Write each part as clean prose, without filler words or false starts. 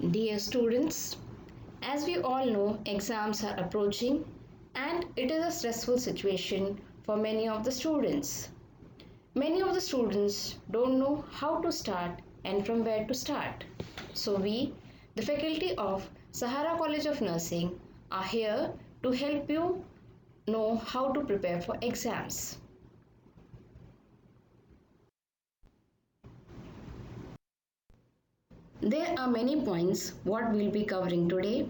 Dear students, as we all know, exams are approaching and it is a stressful situation for many of the students. Many of the students don't know how to start and from where to start. So we, the faculty of Sahara College of Nursing, are here to help you know how to prepare for exams. There are many points what we'll be covering today.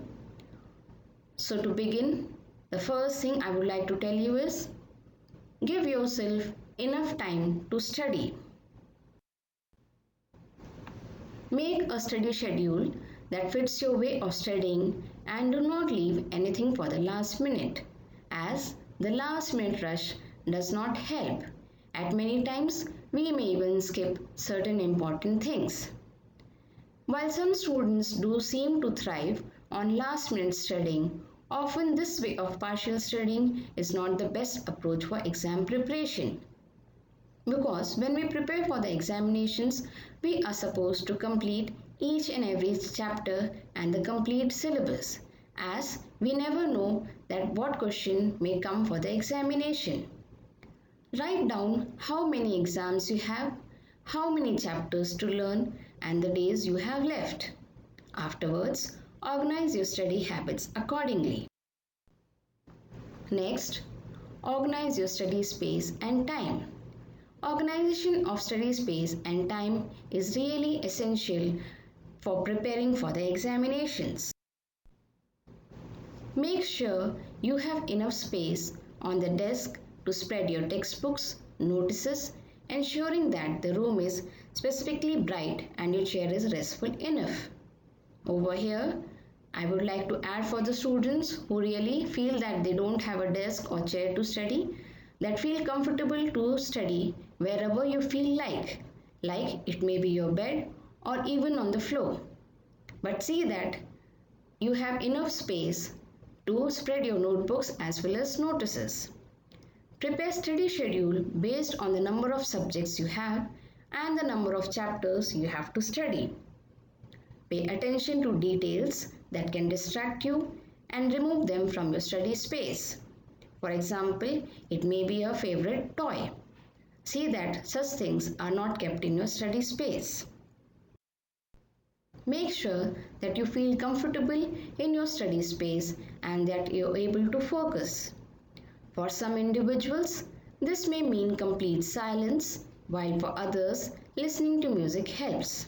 So to begin, the first thing I would like to tell you is give yourself enough time to study. Make a study schedule that fits your way of studying and do not leave anything for the last minute, as the last minute rush does not help. At many times, we may even skip certain important things. While some students do seem to thrive on last minute studying, often this way of partial studying is not the best approach for exam preparation. Because when we prepare for the examinations, we are supposed to complete each and every chapter and the complete syllabus, as we never know that what question may come for the examination. Write down how many exams you have, how many chapters to learn, and the days you have left. Afterwards, organize your study habits accordingly. Next, organize your study space and time. Organization of study space and time is really essential for preparing for the examinations. Make sure you have enough space on the desk to spread your textbooks, notices, ensuring that the room is specifically bright and your chair is restful enough. Over here, I would like to add for the students who really feel that they don't have a desk or chair to study, that feel comfortable to study wherever you feel like it may be your bed or even on the floor. But see that you have enough space to spread your notebooks as well as notices. Prepare study schedule based on the number of subjects you have and the number of chapters you have to study. Pay attention to details that can distract you and remove them from your study space. For example, it may be a favorite toy. See that such things are not kept in your study space. Make sure that you feel comfortable in your study space and that you are able to focus. For some individuals, this may mean complete silence, while for others, listening to music helps.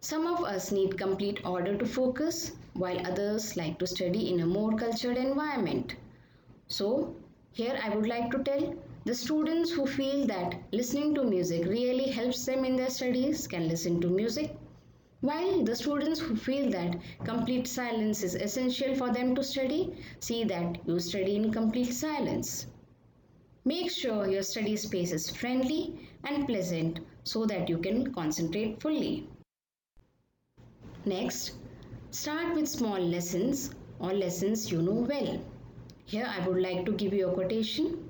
Some of us need complete order to focus, while others like to study in a more cultured environment. So, here I would like to tell the students who feel that listening to music really helps them in their studies can listen to music, while the students who feel that complete silence is essential for them to study, see that you study in complete silence. Make sure your study space is friendly and pleasant so that you can concentrate fully. Next, start with small lessons or lessons you know well. Here I would like to give you a quotation.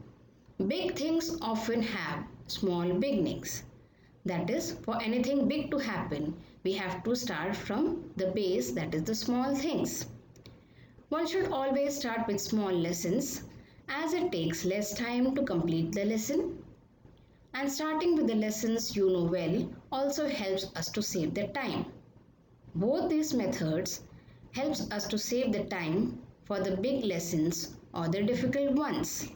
Big things often have small beginnings. That is, for anything big to happen, we have to start from the base, that is the small things. One should always start with small lessons as it takes less time to complete the lesson. And starting with the lessons you know well also helps us to save the time. Both these methods helps us to save the time for the big lessons or the difficult ones.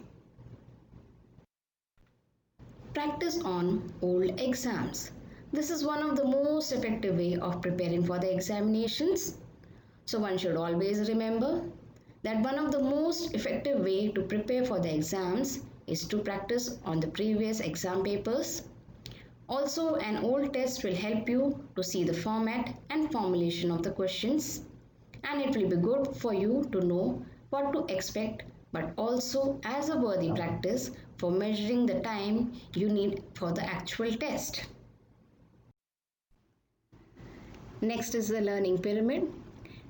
Practice on old exams. This is one of the most effective way of preparing for the examinations. So one should always remember that one of the most effective way to prepare for the exams is to practice on the previous exam papers. Also, an old test will help you to see the format and formulation of the questions, and it will be good for you to know what to expect, but also as a worthy practice for measuring the time you need for the actual test. Next is the learning pyramid,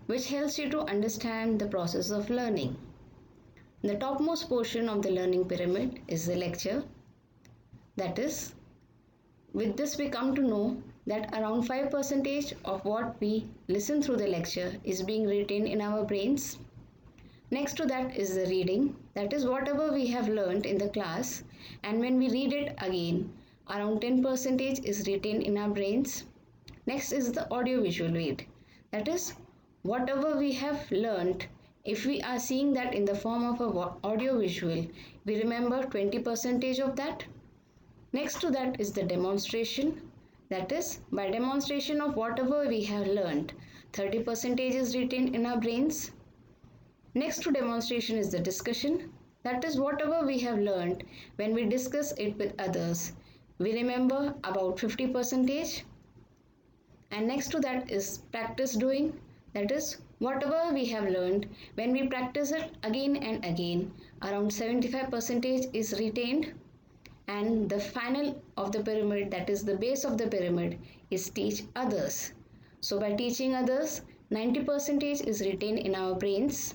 which helps you to understand the process of learning. The topmost portion of the learning pyramid is the lecture. That is, with this we come to know that around 5% of what we listen through the lecture is being retained in our brains. Next to that is the reading, that is whatever we have learned in the class, and when we read it again, around 10% is retained in our brains. Next is the audio-visual read, that is whatever we have learned, if we are seeing that in the form of a audio-visual, we remember 20% of that. Next to that is the demonstration, that is by demonstration of whatever we have learned, 30% is retained in our brains. Next to demonstration is the discussion, that is whatever we have learned, when we discuss it with others, we remember about 50%. And next to that is practice doing, that is whatever we have learned, when we practice it again and again, around 75% is retained. And the final of the pyramid, that is the base of the pyramid, is teach others. So by teaching others, 90% is retained in our brains.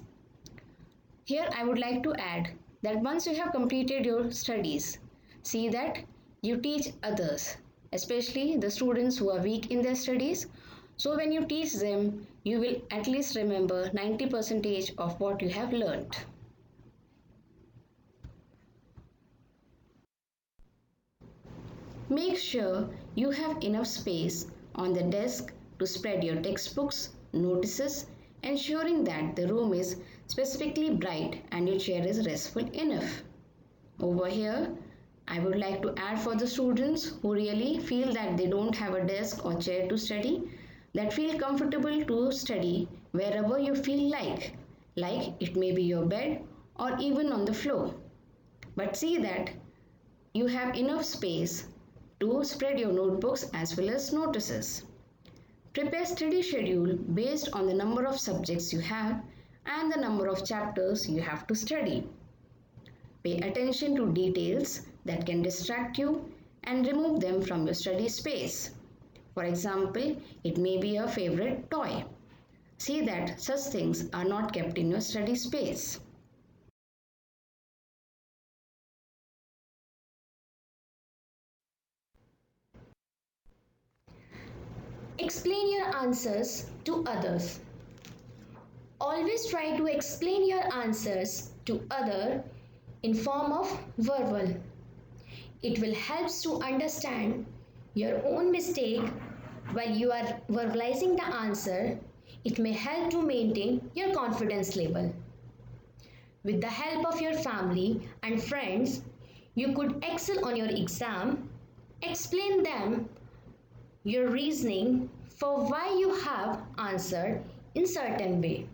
Here I would like to add that once you have completed your studies, see that you teach others, especially the students who are weak in their studies. So when you teach them, you will at least remember 90% of what you have learned. Make sure you have enough space on the desk to spread your textbooks, notices, ensuring that the room is specifically bright and your chair is restful enough. Over here, I would like to add for the students who really feel that they don't have a desk or chair to study, that feel comfortable to study wherever you feel like it may be your bed or even on the floor. But see that you have enough space to spread your notebooks as well as notices. Prepare study schedule based on the number of subjects you have and the number of chapters you have to study. Pay attention to details that can distract you and remove them from your study space. For example, it may be a favorite toy. See that such things are not kept in your study space. Explain your answers to others. Always try to explain your answers to others in form of verbal. It will help to understand your own mistake while you are verbalizing the answer. It may help to maintain your confidence level. With the help of your family and friends, you could excel on your exam. Explain them your reasoning for why you have answered in certain way.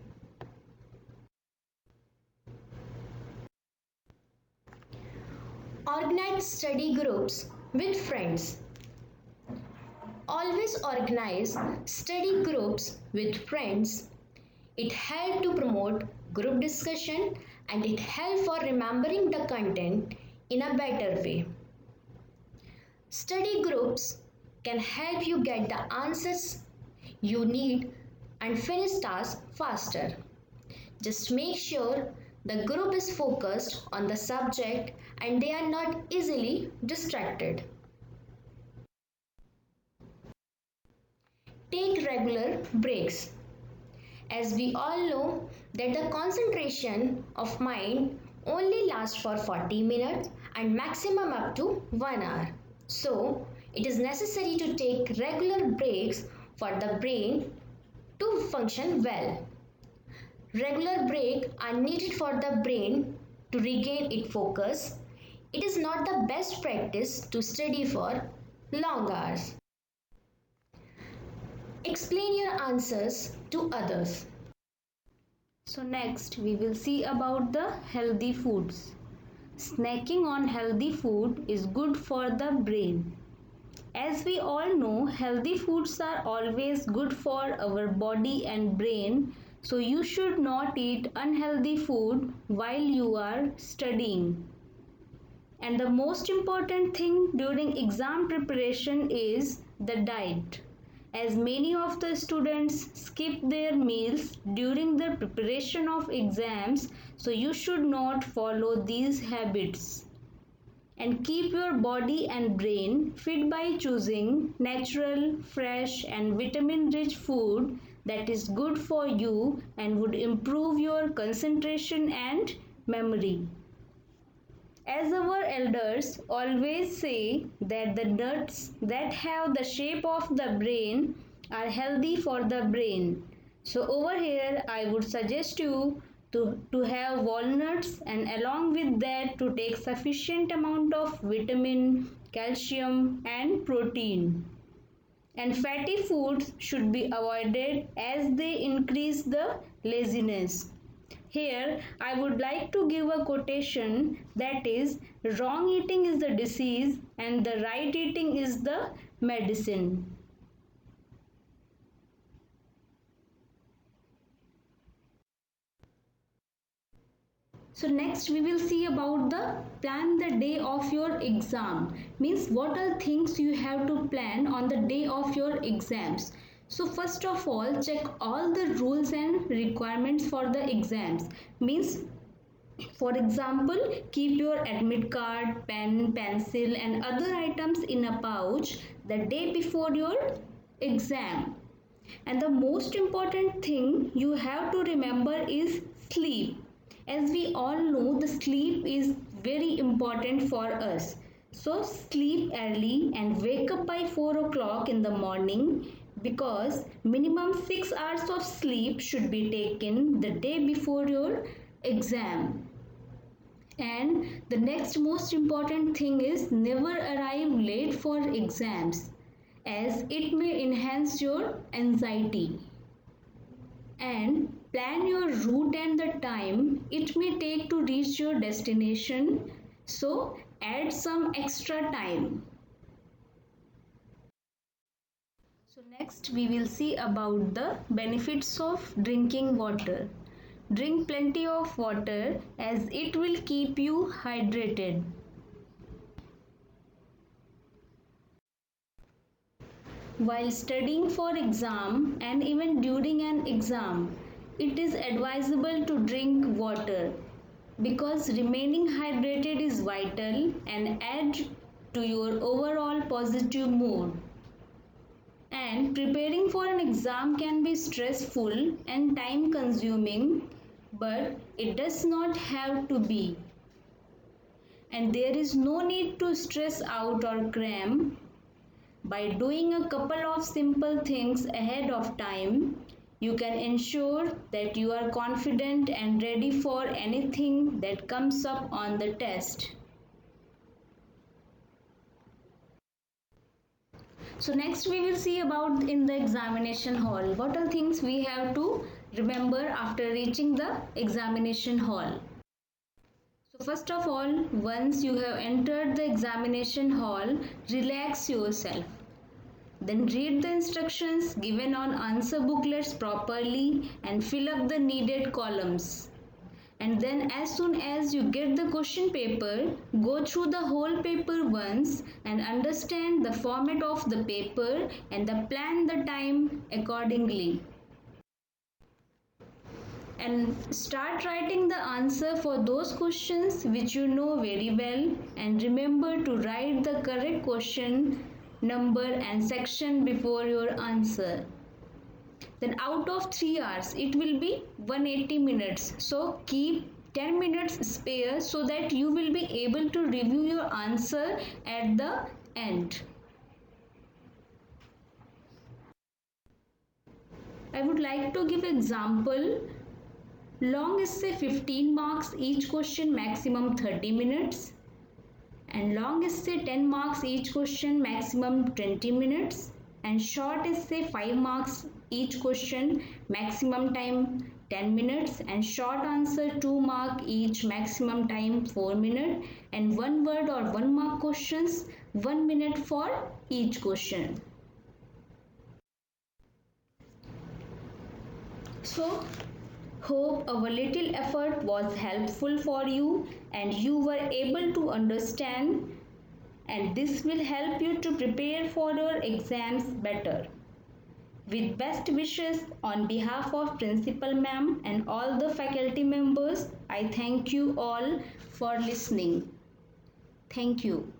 Organize study groups with friends. Always organize study groups with friends. It helps to promote group discussion and it helps for remembering the content in a better way. Study groups can help you get the answers you need and finish tasks faster. Just make sure the group is focused on the subject and they are not easily distracted. Take regular breaks. As we all know that the concentration of mind only lasts for 40 minutes and maximum up to 1 hour. So, it is necessary to take regular breaks for the brain to function well. Regular breaks are needed for the brain to regain its focus. It is not the best practice to study for long hours. Explain your answers to others. So next we will see about the healthy foods. Snacking on healthy food is good for the brain. As we all know, healthy foods are always good for our body and brain, so you should not eat unhealthy food while you are studying. And the most important thing during exam preparation is the diet, as many of the students skip their meals during the preparation of exams, so you should not follow these habits. and keep your body and brain fit by choosing natural, fresh, and vitamin rich food that is good for you and would improve your concentration and memory. As our elders always say that the nuts that have the shape of the brain are healthy for the brain. So over here I would suggest you to have walnuts and along with that to take sufficient amount of vitamin, calcium and protein. And fatty foods should be avoided as they increase the laziness. Here, I would like to give a quotation that is, wrong eating is the disease and the right eating is the medicine. So next we will see about the plan the day of your exam. Means what are things you have to plan on the day of your exams. So first of all, check all the rules and requirements for the exams. Means for example, keep your admit card, pen, pencil and other items in a pouch the day before your exam. And the most important thing you have to remember is sleep. As we all know, the sleep is very important for us. So sleep early and wake up by 4 o'clock in the morning because minimum 6 hours of sleep should be taken the day before your exam. And the next most important thing is never arrive late for exams as it may enhance your anxiety. And plan your route and the time it may take to reach your destination, so add some extra time. So next we will see about the benefits of drinking water. Drink plenty of water as it will keep you hydrated. While studying for exam and even during an exam, it is advisable to drink water because remaining hydrated is vital and add to your overall positive mood. And preparing for an exam can be stressful and time consuming, but it does not have to be. And there is no need to stress out or cram. By doing a couple of simple things ahead of time, you can ensure that you are confident and ready for anything that comes up on the test. So next we will see about in the examination hall. What are things we have to remember after reaching the examination hall? So first of all, once you have entered the examination hall, relax yourself. Then read the instructions given on answer booklets properly and fill up the needed columns. And then as soon as you get the question paper, go through the whole paper once and understand the format of the paper and plan the time accordingly. And start writing the answer for those questions which you know very well, and remember to write the correct question number and section before your answer. Then out of 3 hours it will be 180 minutes, so keep 10 minutes spare so that you will be able to review your answer at the end. I would like to give example. Long essay 15 marks, each question maximum 30 minutes, and long essay 10 marks, each question maximum 20 minutes, and short essay 5 marks, each question maximum time 10 minutes, and short answer 2 mark each, maximum time 4 minutes, and 1 word or 1 mark questions 1 minute for each question. So hope our little effort was helpful for you and you were able to understand, and this will help you to prepare for your exams better. With best wishes on behalf of Principal Ma'am and all the faculty members, I thank you all for listening. Thank you.